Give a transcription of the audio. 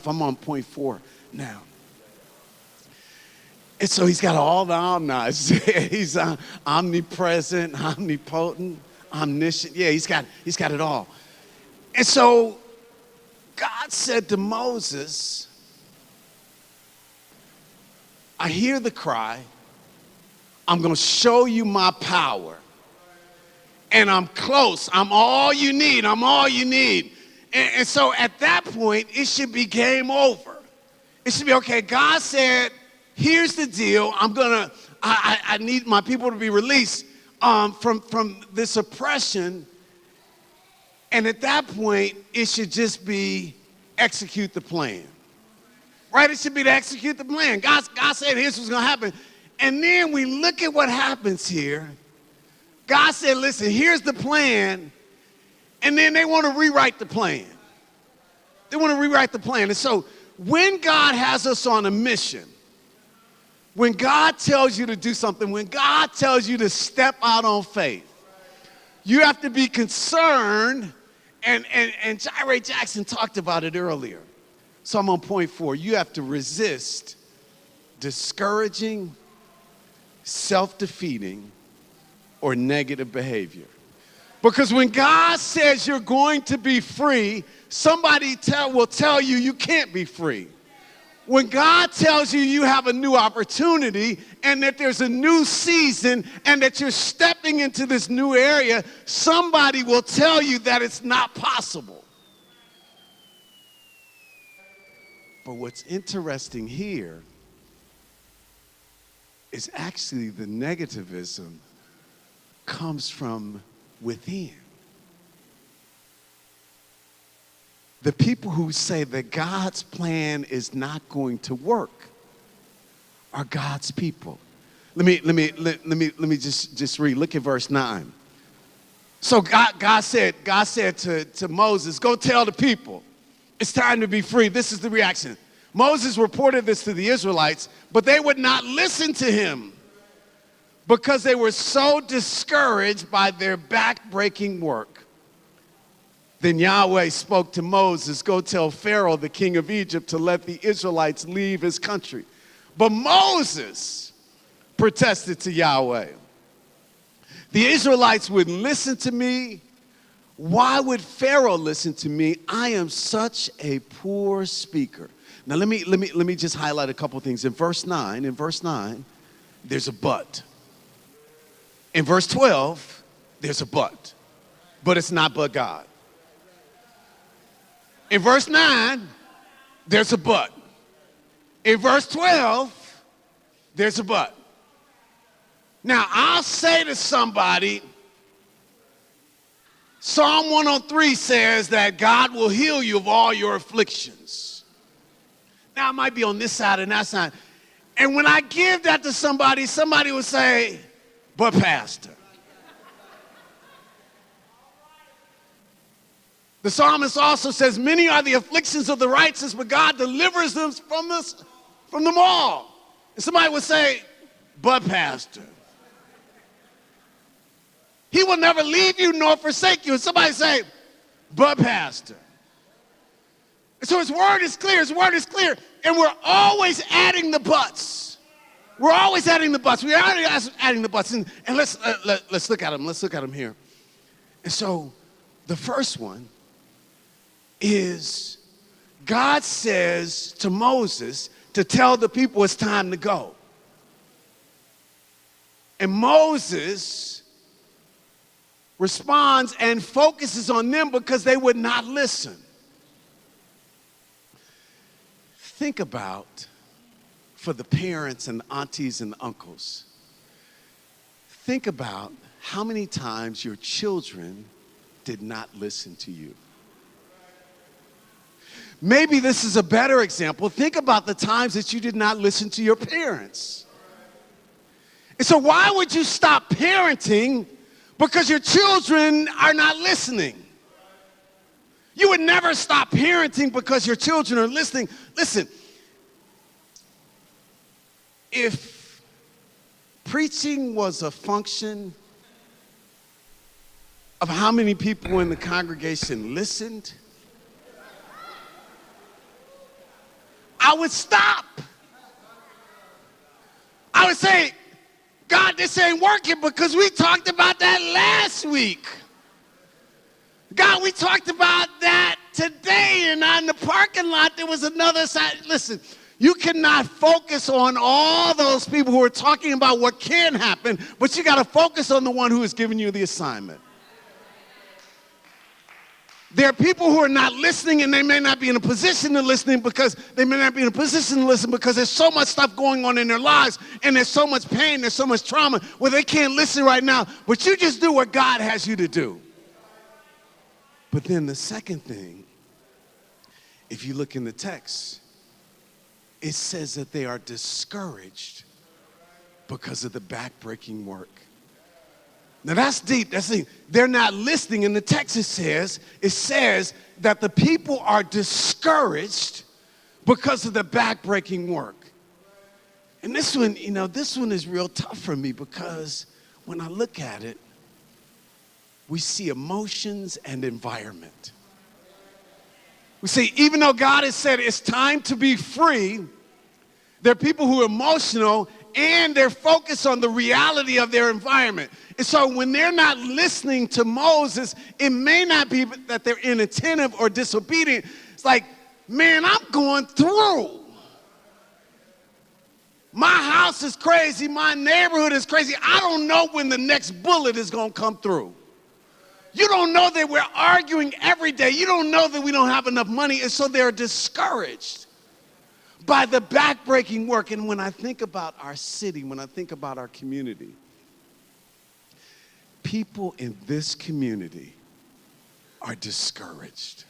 I'm on point 4 now. And so he's got all the omnis. He's omnipresent, omnipotent, omniscient. Yeah, he's got it all. And so God said to Moses, I hear the cry. I'm going to show you my power. And I'm close. I'm all you need. I'm all you need. And so at that point, it should be game over. It should be, okay, God said, here's the deal. I need my people to be released from this oppression. And at that point, it should just be execute the plan. Right? It should be to execute the plan. God said, here's what's going to happen. And then we look at what happens here. God said, listen, here's the plan. And then they want to rewrite the plan. They want to rewrite the plan. And so when God has us on a mission, when God tells you to do something, when God tells you to step out on faith, you have to be concerned, and Ray Jackson talked about it earlier. So I'm on point 4. You have to resist discouraging, self-defeating, or negative behavior. Because when God says you're going to be free, somebody will tell you you can't be free. When God tells you you have a new opportunity and that there's a new season and that you're stepping into this new area, somebody will tell you that it's not possible. But what's interesting here is actually the negativism comes from within. The people who say that God's plan is not going to work are God's people. Let me just read. Look at verse 9. So God said to Moses, go tell the people, it's time to be free. This is the reaction. Moses reported this to the Israelites, but they would not listen to him because they were so discouraged by their back-breaking work. Then Yahweh spoke to Moses, go tell Pharaoh, the king of Egypt, to let the Israelites leave his country. But Moses protested to Yahweh. The Israelites wouldn't listen to me. Why would Pharaoh listen to me? I am such a poor speaker. Now let me just highlight a couple things. In verse 9, there's a but. In verse 12, there's a but. But it's not but God. In verse 9, there's a but. In verse 12, there's a but. Now, I'll say to somebody, Psalm 103 says that God will heal you of all your afflictions. Now, I might be on this side and that side. And when I give that to somebody, somebody will say, but Pastor. The psalmist also says, many are the afflictions of the righteous, but God delivers them from them all. And somebody would say, but Pastor. He will never leave you nor forsake you. And somebody say, but Pastor. And so his word is clear. His word is clear. And we're always adding the buts. We're always adding the buts. We're always adding the buts. And let's look at them. Let's look at them here. And so the first one is God says to Moses to tell the people it's time to go. And Moses responds and focuses on them because they would not listen. Think about, for the parents and the aunties and the uncles, think about how many times your children did not listen to you. Maybe this is a better example. Think about the times that you did not listen to your parents. And so why would you stop parenting because your children are not listening? You would never stop parenting because your children are listening. Listen, if preaching was a function of how many people in the congregation listened, I would stop. I would say, God, this ain't working because we talked about that last week. God, we talked about that today, and on the parking lot there was another side. Listen, you cannot focus on all those people who are talking about what can happen, but you got to focus on the one who is giving you the assignment. There are people who are not listening, and they may not be in a position to listen because there's so much stuff going on in their lives, and there's so much pain, there's so much trauma where they can't listen right now. But you just do what God has you to do. But then the second thing, if you look in the text, it says that they are discouraged because of the backbreaking work. Now that's deep. That's deep. They're not listening. In the text it says that the people are discouraged because of the backbreaking work. And this one is real tough for me because when I look at it, we see emotions and environment. We see, even though God has said it's time to be free, there are people who are emotional and they're focused on the reality of their environment. And so when they're not listening to Moses, it may not be that they're inattentive or disobedient. It's like, man, I'm going through. My house is crazy. My neighborhood is crazy. I don't know when the next bullet is going to come through. You don't know that we're arguing every day. You don't know that we don't have enough money. And so they're discouraged by the backbreaking work. And when I think about our city, when I think about our community, people in this community are discouraged.